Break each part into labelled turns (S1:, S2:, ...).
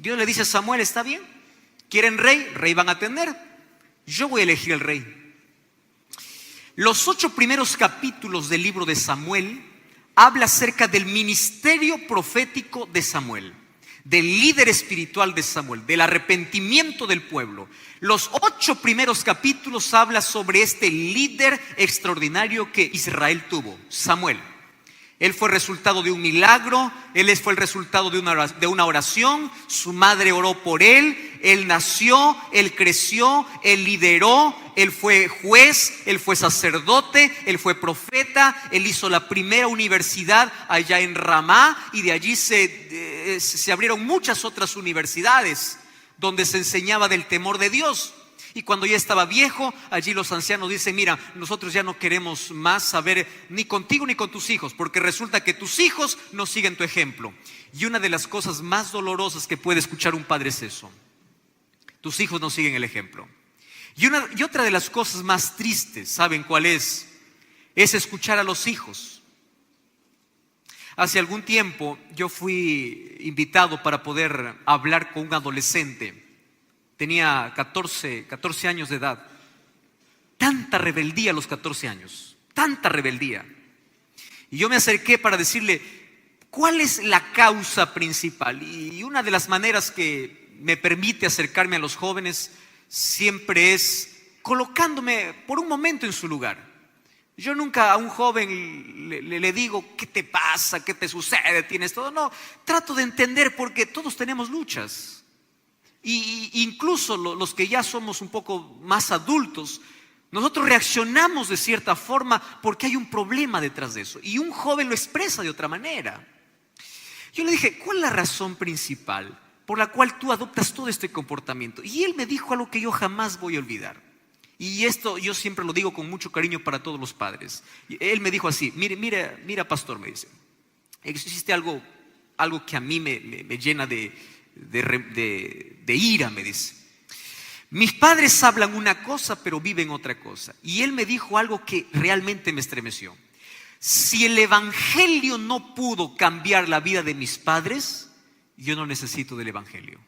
S1: Dios le dice a Samuel, está bien, quieren rey, rey van a tener, yo voy a elegir el rey. Los 8 primeros capítulos del libro de Samuel habla acerca del ministerio profético de Samuel, del líder espiritual de Samuel, del arrepentimiento del pueblo. Los 8 primeros capítulos habla sobre este líder extraordinario que Israel tuvo, Samuel. Él fue resultado de un milagro, él fue el resultado de una oración, su madre oró por él nació, él creció, él lideró, él fue juez, él fue sacerdote, él fue profeta, él hizo la primera universidad allá en Ramá y de allí se abrieron muchas otras universidades donde se enseñaba del temor de Dios. Y cuando ya estaba viejo, allí los ancianos dicen, mira, nosotros ya no queremos más saber ni contigo ni con tus hijos, porque resulta que tus hijos no siguen tu ejemplo. Y una de las cosas más dolorosas que puede escuchar un padre es eso: tus hijos no siguen el ejemplo. Y otra de las cosas más tristes, ¿saben cuál es? Es escuchar a los hijos. Hace algún tiempo yo fui invitado para poder hablar con un adolescente. Tenía 14 años de edad. Tanta rebeldía a los 14 años, tanta rebeldía. Y yo me acerqué para decirle, ¿cuál es la causa principal? Y una de las maneras que me permite acercarme a los jóvenes siempre es colocándome por un momento en su lugar. Yo nunca a un joven le digo, ¿qué te pasa? ¿Qué te sucede? ¿Tienes todo? No, trato de entender porque todos tenemos luchas. Y incluso los que ya somos un poco más adultos, nosotros reaccionamos de cierta forma porque hay un problema detrás de eso. Y un joven lo expresa de otra manera. Yo le dije, ¿cuál es la razón principal por la cual tú adoptas todo este comportamiento? Y él me dijo algo que yo jamás voy a olvidar. Y esto yo siempre lo digo con mucho cariño para todos los padres. Él me dijo así, mira pastor, me dice, existe algo que a mí me llena de ira, me dice. Mis padres hablan una cosa pero viven otra cosa. Y él me dijo algo que realmente me estremeció. Si el evangelio no pudo cambiar la vida de mis padres, yo no necesito del evangelio.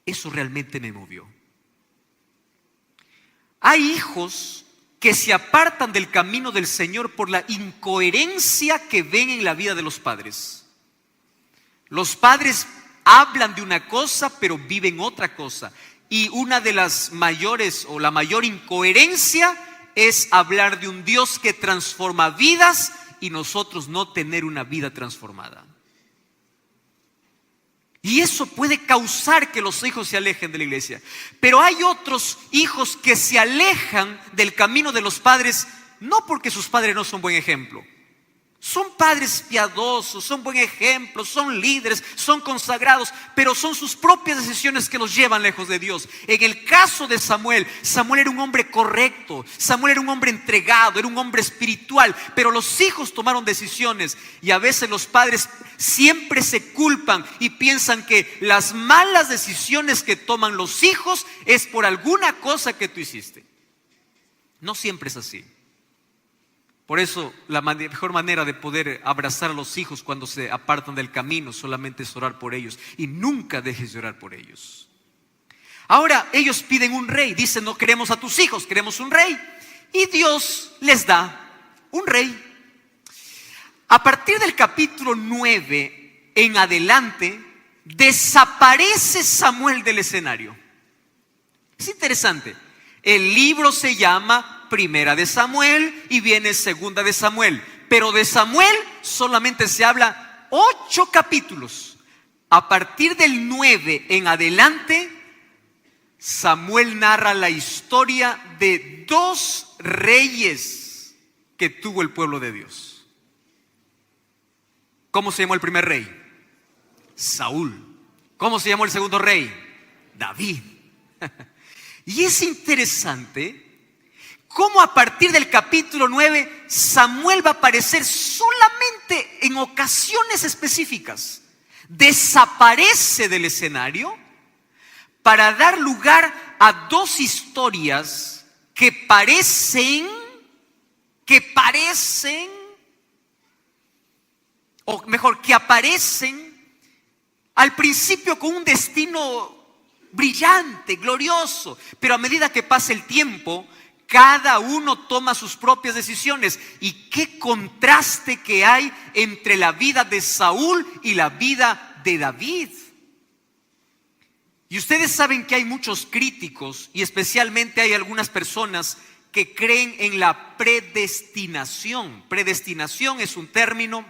S1: Eso realmente me movió. Hay hijos que se apartan del camino del Señor por la incoherencia que ven en la vida de los padres. Los padres hablan de una cosa pero viven otra cosa. Y una de las mayores o la mayor incoherencia es hablar de un Dios que transforma vidas y nosotros no tener una vida transformada. Y eso puede causar que los hijos se alejen de la iglesia. Pero hay otros hijos que se alejan del camino de los padres no porque sus padres no son buen ejemplo. Son padres piadosos, son buen ejemplo, son líderes, son consagrados, pero son sus propias decisiones que los llevan lejos de Dios. En el caso de Samuel era un hombre correcto, Samuel era un hombre entregado, era un hombre espiritual, pero los hijos tomaron decisiones y a veces los padres siempre se culpan y piensan que las malas decisiones que toman los hijos es por alguna cosa que tú hiciste. No siempre es así. Por eso la mejor manera de poder abrazar a los hijos cuando se apartan del camino solamente es orar por ellos. Y nunca dejes de orar por ellos. Ahora ellos piden un rey. Dicen, no queremos a tus hijos, queremos un rey. Y Dios les da un rey. A partir del capítulo 9 en adelante, desaparece Samuel del escenario. Es interesante. El libro se llama Primera de Samuel y viene Segunda de Samuel. Pero de Samuel solamente se habla 8 capítulos. A partir del 9 en adelante, Samuel narra la historia de 2 reyes que tuvo el pueblo de Dios. ¿Cómo se llamó el primer rey? Saúl. ¿Cómo se llamó el segundo rey? David. Y es interesante cómo a partir del capítulo 9 Samuel va a aparecer solamente en ocasiones específicas. Desaparece del escenario para dar lugar a 2 historias que parecen, o mejor, que aparecen Al principio con un destino brillante, glorioso, pero a medida que pasa el tiempo, cada uno toma sus propias decisiones. Y qué contraste que hay entre la vida de Saúl y la vida de David. Y ustedes saben que hay muchos críticos, y especialmente hay algunas personas que creen en la predestinación. Predestinación es un término,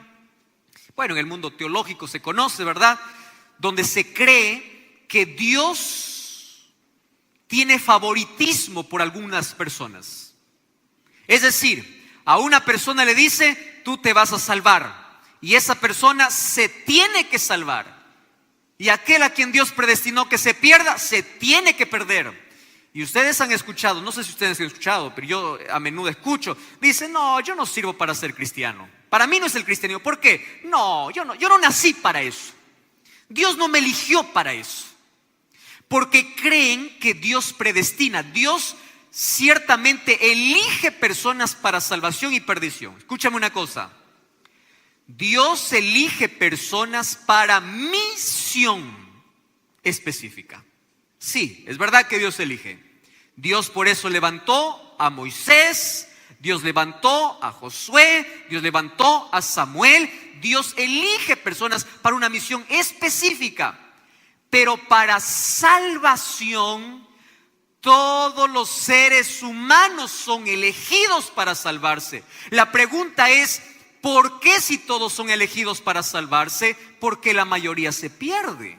S1: bueno, en el mundo teológico se conoce, ¿verdad? Donde se cree que Dios tiene favoritismo por algunas personas. Es decir, a una persona le dice, tú te vas a salvar, y esa persona se tiene que salvar. Y aquel a quien Dios predestinó que se pierda, se tiene que perder. Y ustedes han escuchado, no sé si ustedes han escuchado, pero yo a menudo escucho, dicen, no, yo no sirvo para ser cristiano. Para mí no es el cristianismo. ¿Por qué? No, yo no nací para eso. Dios no me eligió para eso. Porque creen que Dios predestina. Dios ciertamente elige personas para salvación y perdición. Escúchame una cosa. Dios elige personas para misión específica. Sí, es verdad que Dios elige. Dios por eso levantó a Moisés, Dios levantó a Josué, Dios levantó a Samuel. Dios elige personas para una misión específica. Pero para salvación, todos los seres humanos son elegidos para salvarse. La pregunta es, ¿por qué si todos son elegidos para salvarse? Porque la mayoría se pierde.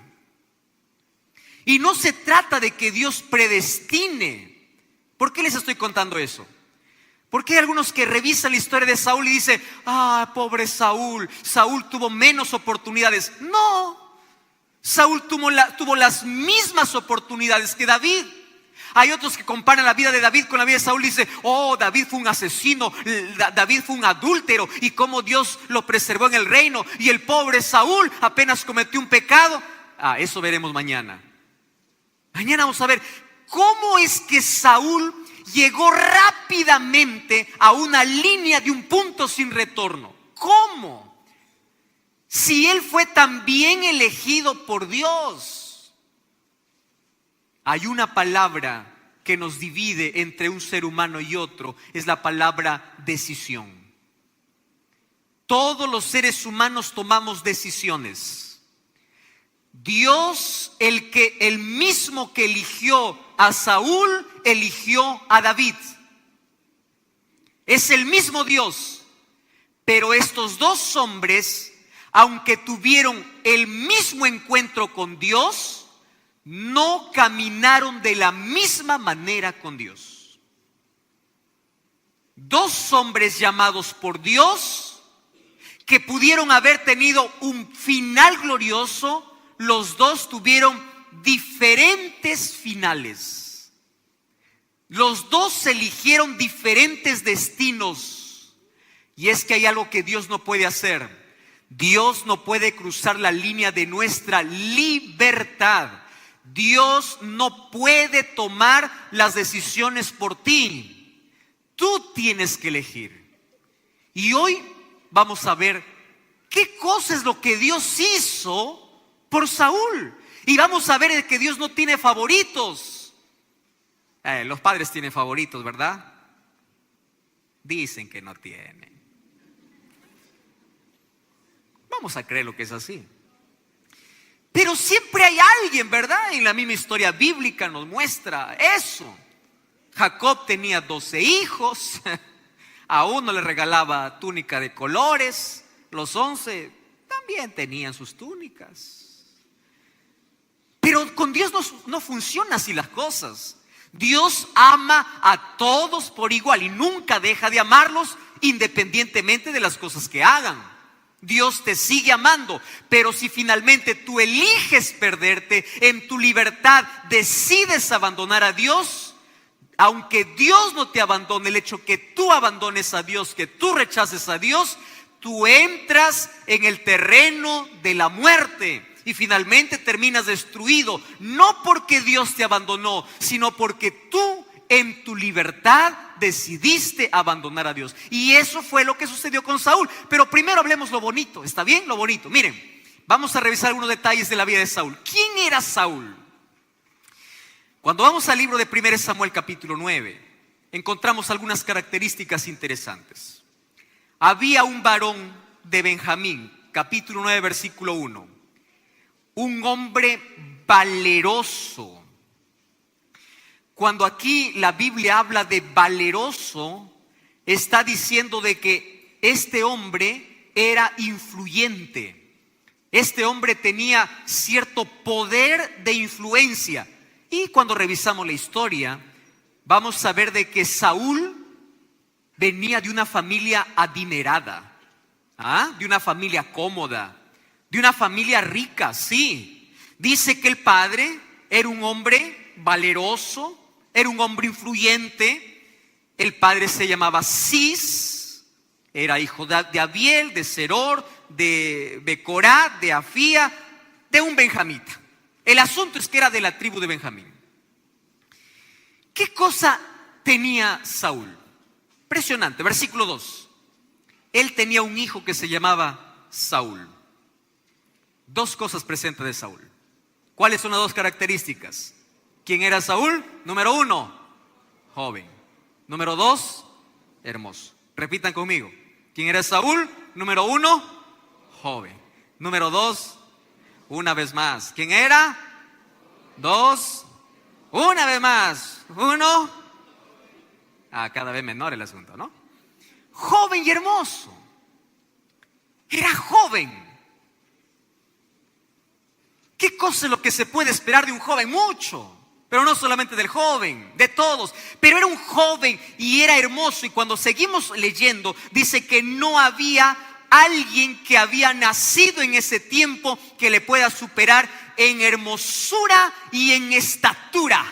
S1: Y no se trata de que Dios predestine. ¿Por qué les estoy contando eso? Porque hay algunos que revisan la historia de Saúl y dicen, pobre Saúl, Saúl tuvo menos oportunidades. No, Saúl tuvo las mismas oportunidades que David. Hay otros que comparan la vida de David con la vida de Saúl y dicen, David fue un asesino, David fue un adúltero, y cómo Dios lo preservó en el reino, y el pobre Saúl apenas cometió un pecado. Eso veremos mañana. Mañana vamos a ver cómo es que Saúl llegó rápidamente a una línea de un punto sin retorno. ¿Cómo? Si él fue tan bien elegido por Dios. Hay una palabra que nos divide entre un ser humano y otro, es la palabra decisión. Todos los seres humanos tomamos decisiones. Dios, el mismo que eligió a Saúl, eligió a David. Es el mismo Dios. Pero estos dos hombres, aunque tuvieron el mismo encuentro con Dios, no caminaron de la misma manera con Dios. Dos hombres llamados por Dios, que pudieron haber tenido un final glorioso, los dos tuvieron diferentes finales. Los dos eligieron diferentes destinos. Y es que hay algo que Dios no puede hacer. Dios no puede cruzar la línea de nuestra libertad. Dios no puede tomar las decisiones por ti. Tú tienes que elegir. Y hoy vamos a ver qué cosa es lo que Dios hizo por Saúl. Y vamos a ver que Dios no tiene favoritos. Los padres tienen favoritos, ¿verdad? Dicen que no tienen. Vamos a creer lo que es así. Pero siempre hay alguien, ¿verdad? En la misma historia bíblica nos muestra eso. Jacob tenía 12 hijos. A uno le regalaba túnica de colores. Los 11 también tenían sus túnicas. Pero con Dios no funciona así las cosas. Dios ama a todos por igual y nunca deja de amarlos independientemente de las cosas que hagan. Dios te sigue amando, pero si finalmente tú eliges perderte, en tu libertad decides abandonar a Dios, aunque Dios no te abandone, el hecho que tú abandones a Dios, que tú rechaces a Dios, tú entras en el terreno de la muerte y finalmente terminas destruido, no porque Dios te abandonó, sino porque tú en tu libertad decidiste abandonar a Dios. Y eso fue lo que sucedió con Saúl. Pero primero hablemos lo bonito, ¿está bien? Lo bonito. Miren, Vamos a revisar algunos detalles de la vida de Saúl. ¿Quién era Saúl? Cuando vamos al libro de 1 Samuel capítulo 9, encontramos algunas características interesantes. Había un varón de Benjamín, capítulo 9, versículo 1. Un hombre valeroso. Cuando aquí la Biblia habla de valeroso, está diciendo de que este hombre era influyente. Este hombre tenía cierto poder de influencia. Y cuando revisamos la historia, vamos a ver de que Saúl venía de una familia adinerada, de una familia cómoda, de una familia rica, sí. Dice que el padre era un hombre valeroso, era un hombre influyente. El padre se llamaba Cis, era hijo de Abiel, de Seror, de Becorat, de Afía, de un benjamita. El asunto es que era de la tribu de Benjamín. ¿Qué cosa tenía Saúl? Impresionante, versículo 2. Él tenía un hijo que se llamaba Saúl. Dos cosas presentes de Saúl. ¿Cuáles son las dos características? ¿Quién era Saúl? Número 1, joven. Número 2, hermoso. Repitan conmigo. ¿Quién era Saúl? Número 1, joven. Número 2, una vez más. ¿Quién era? 2, una vez más. 1. Cada vez menor el asunto, ¿no? Joven y hermoso. Era joven. ¿Qué cosa es lo que se puede esperar de un joven? Mucho. Pero no solamente del joven, de todos. Pero era un joven y era hermoso. Y cuando seguimos leyendo, dice que no había alguien que había nacido en ese tiempo que le pueda superar en hermosura y en estatura.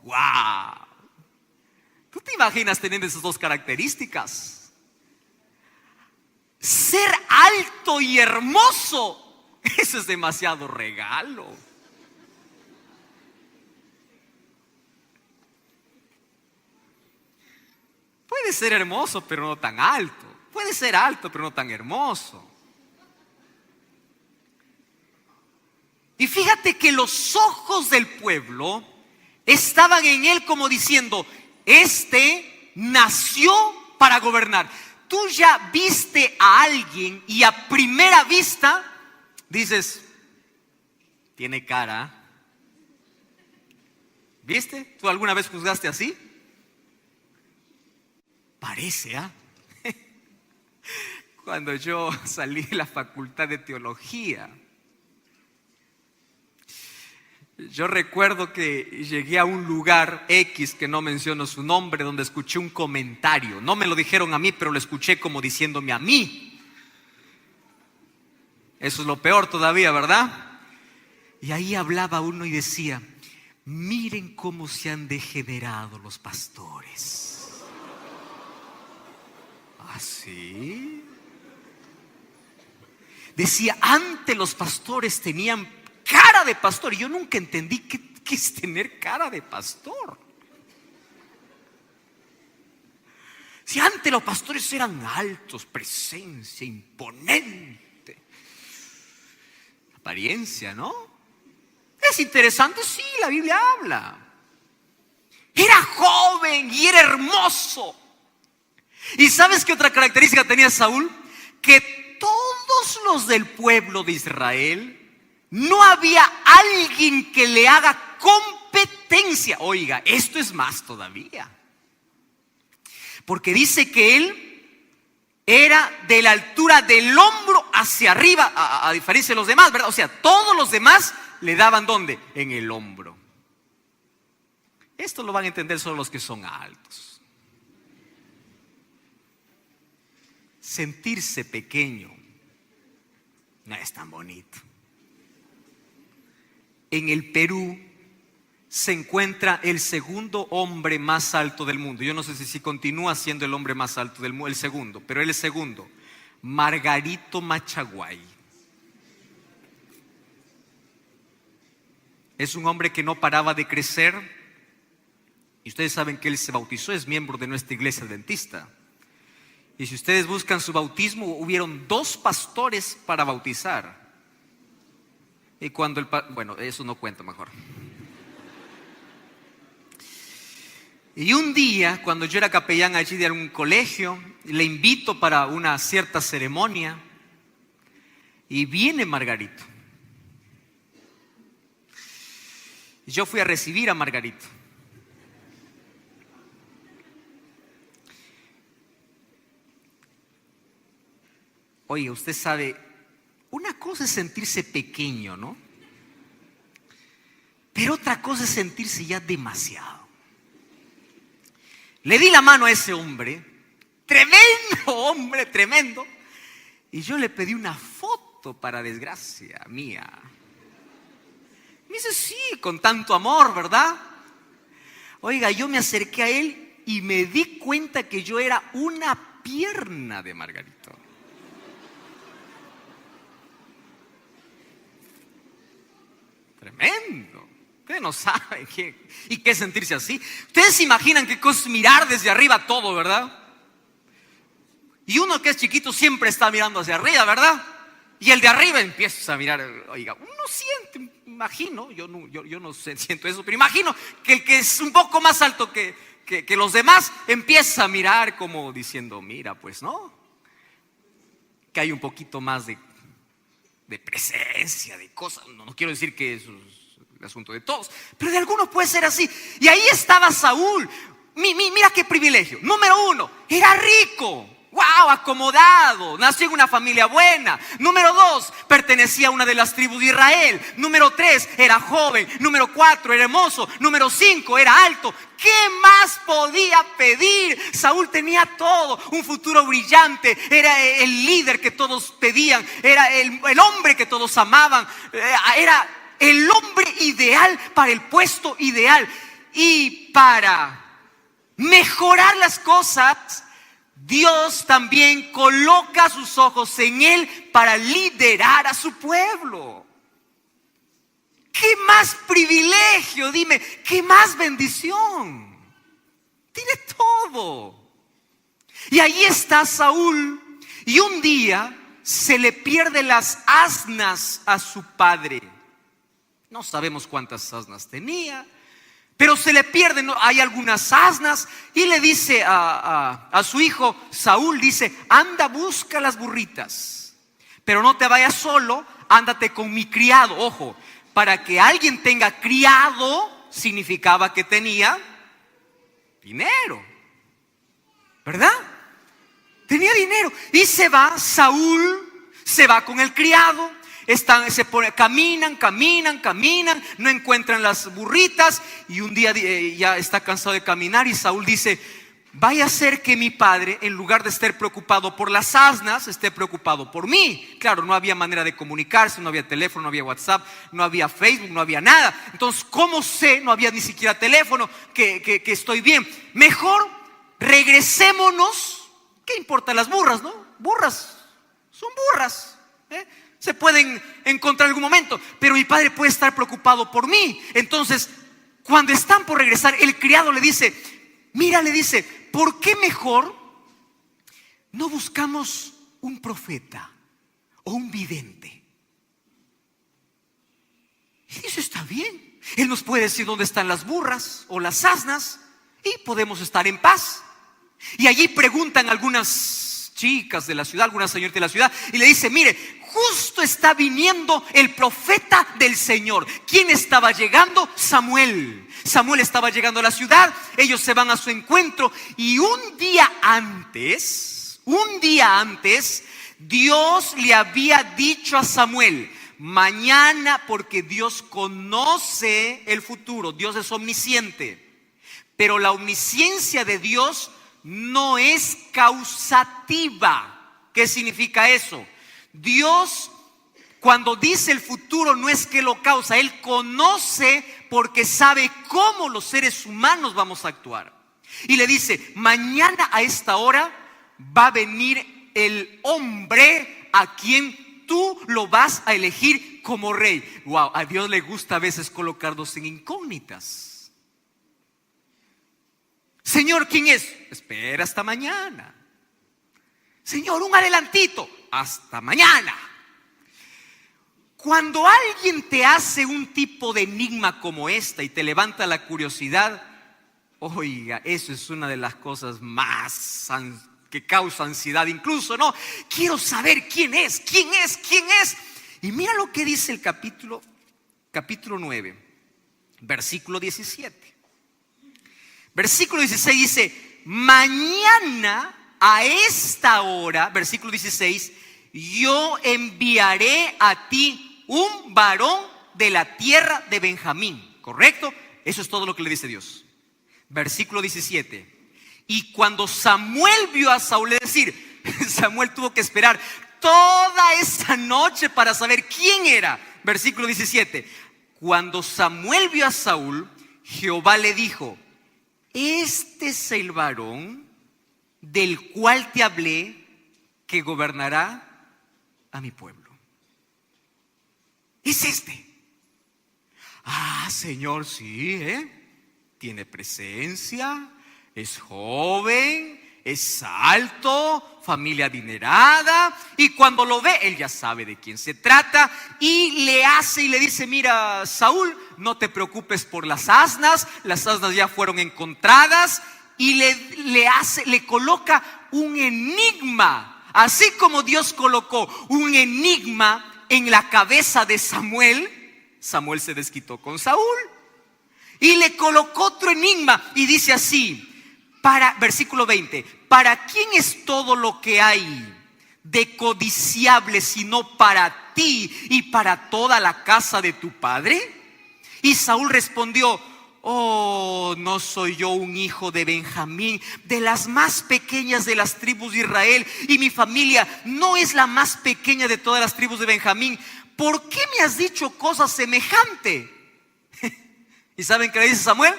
S1: ¡Wow! ¿Tú te imaginas teniendo esas dos características? Ser alto y hermoso, eso es demasiado regalo. Puede ser hermoso, pero no tan alto. Puede ser alto, pero no tan hermoso. Y fíjate que los ojos del pueblo estaban en él como diciendo: este nació para gobernar. Tú ya viste a alguien y a primera vista dices: tiene cara. ¿Viste? ¿Tú alguna vez juzgaste así? Parece, Cuando yo salí de la facultad de teología, yo recuerdo que llegué a un lugar X, que no menciono su nombre, donde escuché un comentario. No me lo dijeron a mí, pero lo escuché como diciéndome a mí. Eso es lo peor todavía, ¿verdad? Y ahí hablaba uno y decía: miren cómo se han degenerado los pastores. ¿Así? Decía, antes los pastores tenían cara de pastor. Y yo nunca entendí qué es tener cara de pastor. Si antes los pastores eran altos, presencia, imponente, apariencia, ¿no? Es interesante, sí, la Biblia habla. Era joven y era hermoso. ¿Y sabes qué otra característica tenía Saúl? Que todos los del pueblo de Israel, no había alguien que le haga competencia. Oiga, esto es más todavía. Porque dice que él era de la altura del hombro hacia arriba, a diferencia de los demás, ¿verdad? O sea, todos los demás le daban ¿dónde? En el hombro. Esto lo van a entender solo los que son altos. Sentirse pequeño no es tan bonito. En el Perú se encuentra el segundo hombre más alto del mundo. Yo no sé si continúa siendo el hombre más alto del mundo, el segundo, pero él es segundo. Margarito Machaguay. Es un hombre que no paraba de crecer. Y ustedes saben que él se bautizó, es miembro de nuestra iglesia adventista. Y si ustedes buscan su bautismo, hubieron 2 pastores para bautizar. Y cuando bueno, eso no cuento mejor. Y un día, cuando yo era capellán allí de algún colegio, le invito para una cierta ceremonia y viene Margarito. Yo fui a recibir a Margarito. Oye, usted sabe, una cosa es sentirse pequeño, ¿no? Pero otra cosa es sentirse ya demasiado. Le di la mano a ese hombre, tremendo hombre, tremendo, y yo le pedí una foto para desgracia mía. Me dice, sí, con tanto amor, ¿verdad? Oiga, yo me acerqué a él y me di cuenta que yo era una pierna de Margarito. Tremendo. Ustedes no saben qué es sentirse así. Ustedes se imaginan qué cosa es mirar desde arriba todo, ¿verdad? Y uno que es chiquito siempre está mirando hacia arriba, ¿verdad? Y el de arriba empieza a mirar. Oiga, uno siente, imagino, yo no siento eso, pero imagino que el que es un poco más alto que los demás empieza a mirar como diciendo, mira, pues no, que hay un poquito más de presencia, de cosas. No quiero decir que eso es el asunto de todos, pero de algunos puede ser así. Y ahí estaba Saúl. Mira qué privilegio. Número 1, era rico. Wow, acomodado, nació en una familia buena. Número 2, pertenecía a una de las tribus de Israel. Número 3, era joven. Número 4, era hermoso. Número 5, era alto. ¿Qué más podía pedir? Saúl tenía todo, un futuro brillante. Era el líder que todos pedían. Era el hombre que todos amaban. Era el hombre ideal para el puesto ideal. Y para mejorar las cosas, Dios también coloca sus ojos en él para liderar a su pueblo. ¿Qué más privilegio? Dime, ¿qué más bendición? Tiene todo. Y ahí está Saúl. Y un día se le pierde las asnas a su padre. No sabemos cuántas asnas tenía, pero se le pierden, hay algunas asnas, y le dice a su hijo Saúl, dice, anda, busca las burritas, pero no te vayas solo, ándate con mi criado. Ojo, para que alguien tenga criado significaba que tenía dinero, ¿verdad? Tenía dinero. Y se va Saúl, se va con el criado. Caminan, no encuentran las burritas, y un día ya está cansado de caminar, y Saúl dice, vaya a ser que mi padre, en lugar de estar preocupado por las asnas, esté preocupado por mí. Claro, no había manera de comunicarse, no había teléfono, no había WhatsApp, no había Facebook, no había nada. Entonces, ¿cómo sé? No había ni siquiera teléfono, que estoy bien. Mejor regresémonos. ¿Qué importa las burras, no? Burras, son burras, se pueden encontrar en algún momento, pero mi padre puede estar preocupado por mí. Entonces, cuando están por regresar, el criado le dice, mira, le dice, ¿por qué mejor no buscamos un profeta o un vidente? Y dice, está bien, él nos puede decir dónde están las burras o las asnas y podemos estar en paz. Y allí preguntan algunas chicas de la ciudad, algunas señoritas de la ciudad, y le dice, mire, justo está viniendo el profeta del Señor. ¿Quién estaba llegando? Samuel. Samuel estaba llegando a la ciudad, ellos se van a su encuentro, y un día antes, Dios le había dicho a Samuel, mañana, porque Dios conoce el futuro, Dios es omnisciente, pero la omnisciencia de Dios no es causativa. ¿Qué significa eso? Dios, cuando dice el futuro, no es que lo causa, Él conoce porque sabe cómo los seres humanos vamos a actuar. Y le dice, mañana a esta hora va a venir el hombre a quien tú lo vas a elegir como rey. Wow, a Dios le gusta a veces colocarnos en incógnitas. Señor, ¿quién es? Espera hasta mañana. Señor, un adelantito. Hasta mañana. Cuando alguien te hace un tipo de enigma como esta y te levanta la curiosidad, oiga, eso es una de las cosas más que causa ansiedad incluso, ¿no? Quiero saber quién es. Y mira lo que dice el capítulo 9, versículo 17. Versículo 16 dice: mañana a esta hora, versículo 16, yo enviaré a ti un varón de la tierra de Benjamín. ¿Correcto? Eso es todo lo que le dice Dios. Versículo 17. Y cuando Samuel vio a Saúl, es decir, Samuel tuvo que esperar toda esa noche para saber quién era. Versículo 17. Cuando Samuel vio a Saúl, Jehová le dijo: este es el varón del cual te hablé, que gobernará a mi pueblo. Es este. Ah, Señor, sí, tiene presencia, es joven, es alto, familia adinerada. Y cuando lo ve, él ya sabe de quién se trata. Y le hace y le dice: mira, Saúl, no te preocupes por las asnas ya fueron encontradas. Y le coloca un enigma. Así como Dios colocó un enigma en la cabeza de Samuel, Samuel se desquitó con Saúl y le colocó otro enigma. Y dice así, versículo 20: ¿para quién es todo lo que hay de codiciable sino para ti y para toda la casa de tu padre? Y Saúl respondió: oh, no soy yo un hijo de Benjamín, de las más pequeñas de las tribus de Israel, y mi familia no es la más pequeña de todas las tribus de Benjamín. ¿Por qué me has dicho cosa semejante? ¿Y saben qué le dice Samuel?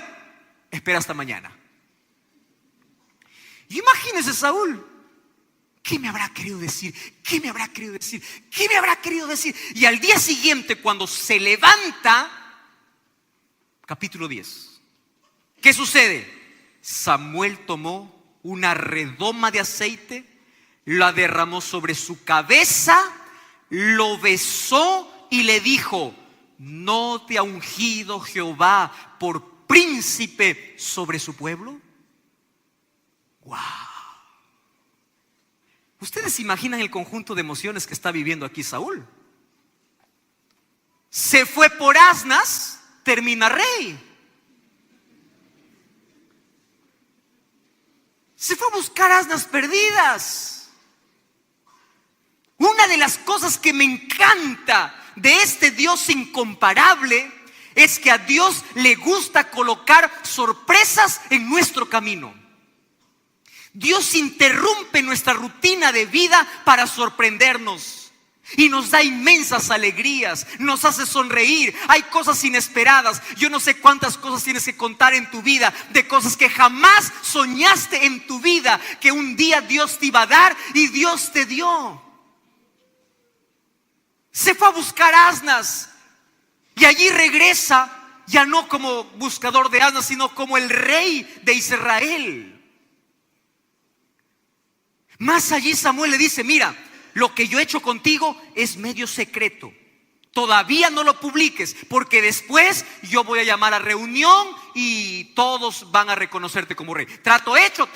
S1: Espera hasta mañana. Y imagínense Saúl, ¿qué me habrá querido decir? ¿Qué me habrá querido decir? ¿Qué me habrá querido decir? Y al día siguiente, cuando se levanta, capítulo 10, ¿qué sucede? Samuel tomó una redoma de aceite, la derramó sobre su cabeza, lo besó y le dijo: ¿no te ha ungido Jehová por príncipe sobre su pueblo? ¡Wow! ¿Ustedes se imaginan el conjunto de emociones que está viviendo aquí Saúl? Se fue por asnas, termina rey. Se fue a buscar asnas perdidas. Una de las cosas que me encanta de este Dios incomparable es que a Dios le gusta colocar sorpresas en nuestro camino. Dios interrumpe nuestra rutina de vida para sorprendernos y nos da inmensas alegrías, nos hace sonreír. Hay cosas inesperadas. Yo no sé cuántas cosas tienes que contar en tu vida, de cosas que jamás soñaste en tu vida, que un día Dios te iba a dar y Dios te dio. Se fue a buscar asnas y allí regresa, ya no como buscador de asnas, sino como el rey de Israel. Más allí Samuel le dice: mira, lo que yo he hecho contigo es medio secreto. Todavía no lo publiques, porque después yo voy a llamar a reunión y todos van a reconocerte como rey. Trato hecho.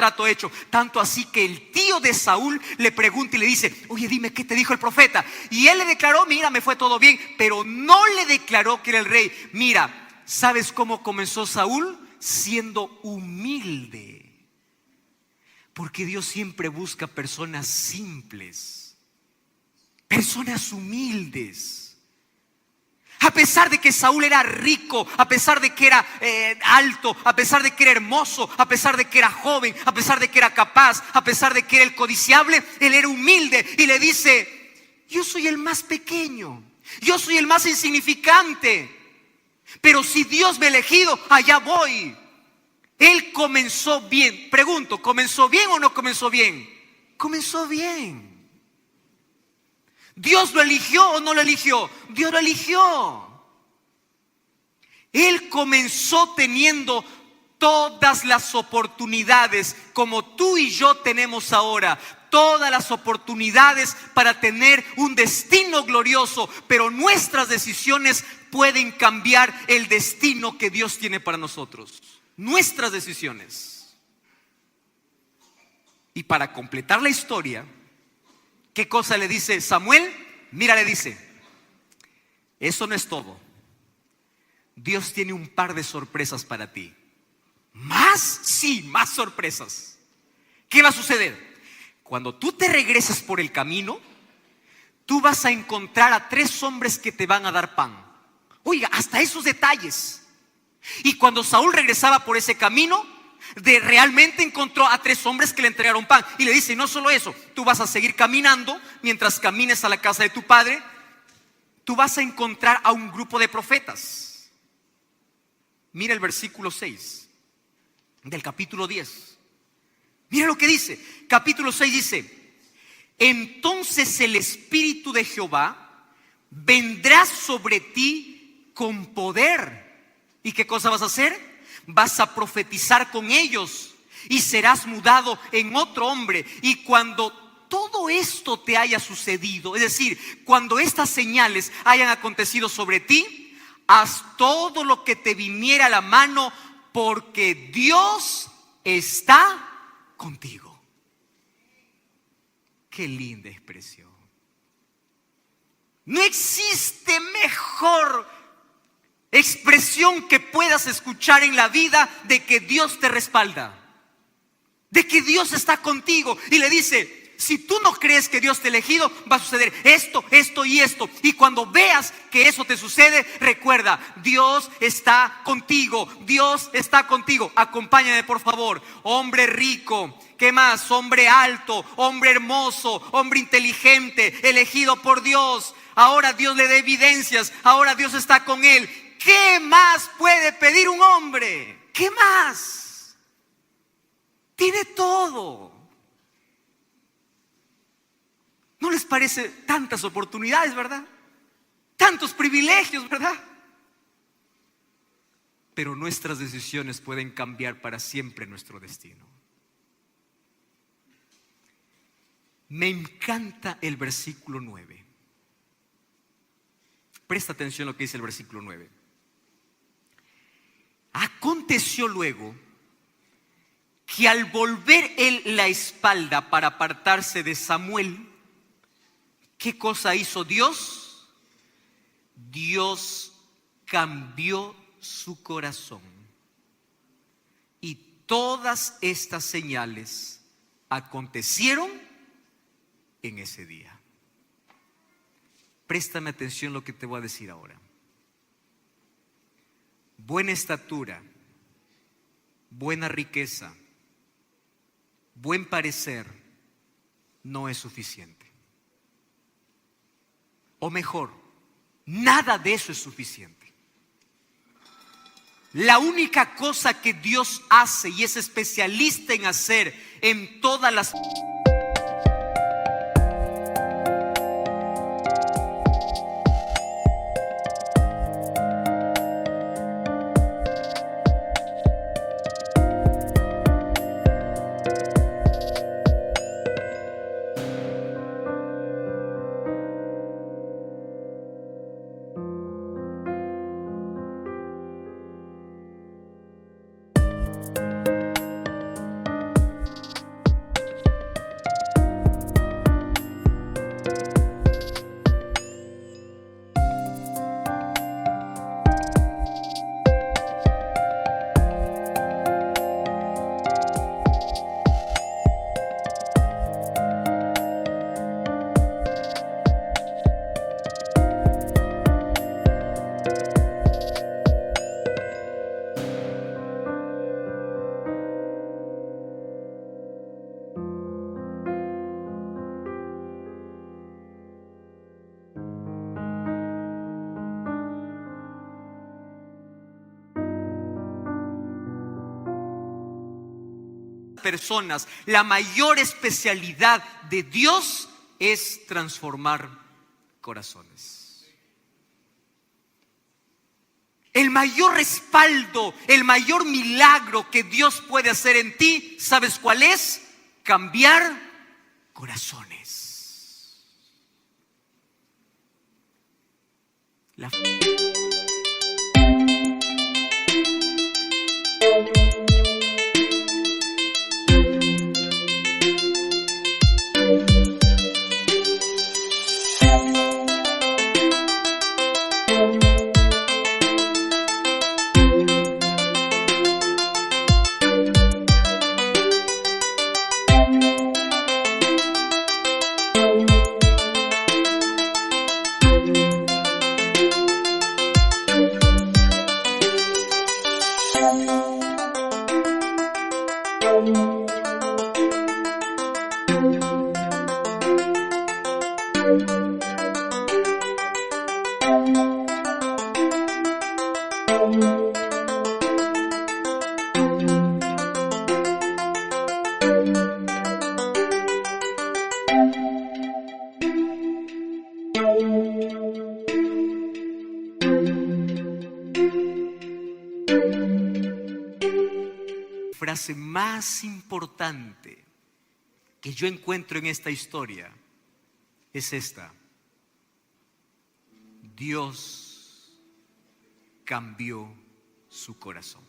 S1: Tanto así que el tío de Saúl le pregunta y le dice: oye, dime, ¿qué te dijo el profeta? Y él le declaró: mira, me fue todo bien. Pero no le declaró que era el rey. Mira, ¿sabes cómo comenzó Saúl? Siendo humilde. Porque Dios siempre busca personas simples, personas humildes. A pesar de que Saúl era rico, a pesar de que era alto, a pesar de que era hermoso, a pesar de que era joven, a pesar de que era capaz, a pesar de que era el codiciable, él era humilde y le dice: yo soy el más pequeño, yo soy el más insignificante, pero si Dios me ha elegido, allá voy. Él comenzó bien. Pregunto, ¿comenzó bien o no comenzó bien? Comenzó bien. ¿Dios lo eligió o no lo eligió? Dios lo eligió. Él comenzó teniendo todas las oportunidades como tú y yo tenemos ahora. todas las oportunidades para tener un destino glorioso, pero nuestras decisiones pueden cambiar el destino que Dios tiene para nosotros. Nuestras decisiones. Y para completar la historia, ¿qué cosa le dice Samuel? Mira, le dice, eso no es todo. Dios tiene un par de sorpresas para ti. ¿Más? Sí, más sorpresas. ¿Qué va a suceder? Cuando tú te regreses por el camino, tú vas a encontrar a 3 hombres que te van a dar pan. Oiga, hasta esos detalles. Y cuando Saúl regresaba por ese camino, realmente encontró a 3 hombres que le entregaron pan. Y le dice, no solo eso, tú vas a seguir caminando. Mientras camines a la casa de tu padre, tú vas a encontrar a un grupo de profetas. Mira el versículo 6 del capítulo 10. Mira lo que dice. Capítulo 6 dice: entonces el Espíritu de Jehová vendrá sobre ti con poder. ¿Y qué cosa vas a hacer? Vas a profetizar con ellos y serás mudado en otro hombre. Y cuando todo esto te haya sucedido, es decir, cuando estas señales hayan acontecido sobre ti, haz todo lo que te viniera a la mano, porque Dios está contigo. Qué linda expresión. No existe mejor expresión que puedas escuchar en la vida de que Dios te respalda, de que Dios está contigo. Y le dice, si tú no crees que Dios te ha elegido, va a suceder esto, esto y esto. Y cuando veas que eso te sucede, recuerda, Dios está contigo, Dios está contigo. Acompáñame, por favor. Hombre rico, ¿qué más? Hombre alto, hombre hermoso, hombre inteligente, elegido por Dios. Ahora Dios le da evidencias, ahora Dios está con él. ¿Qué más puede pedir un hombre? ¿Qué más? Tiene todo. ¿No les parece tantas oportunidades, verdad? Tantos privilegios, ¿verdad? Pero nuestras decisiones pueden cambiar para siempre nuestro destino. Me encanta el versículo 9. Presta atención a lo que dice el versículo 9. Aconteció luego que al volver él la espalda para apartarse de Samuel, ¿qué cosa hizo Dios? Dios cambió su corazón. Y todas estas señales acontecieron en ese día. Préstame atención a lo que te voy a decir ahora. Buena estatura, buena riqueza, buen parecer no es suficiente. O mejor, nada de eso es suficiente. La única cosa que Dios hace y es especialista en hacer en todas las... personas, la mayor especialidad de Dios es transformar corazones. El mayor respaldo, el mayor milagro que Dios puede hacer en ti, ¿sabes cuál es? Cambiar corazones. La frase más importante que yo encuentro en esta historia es esta: Dios cambió su corazón.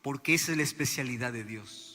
S1: Porque esa es la especialidad de Dios.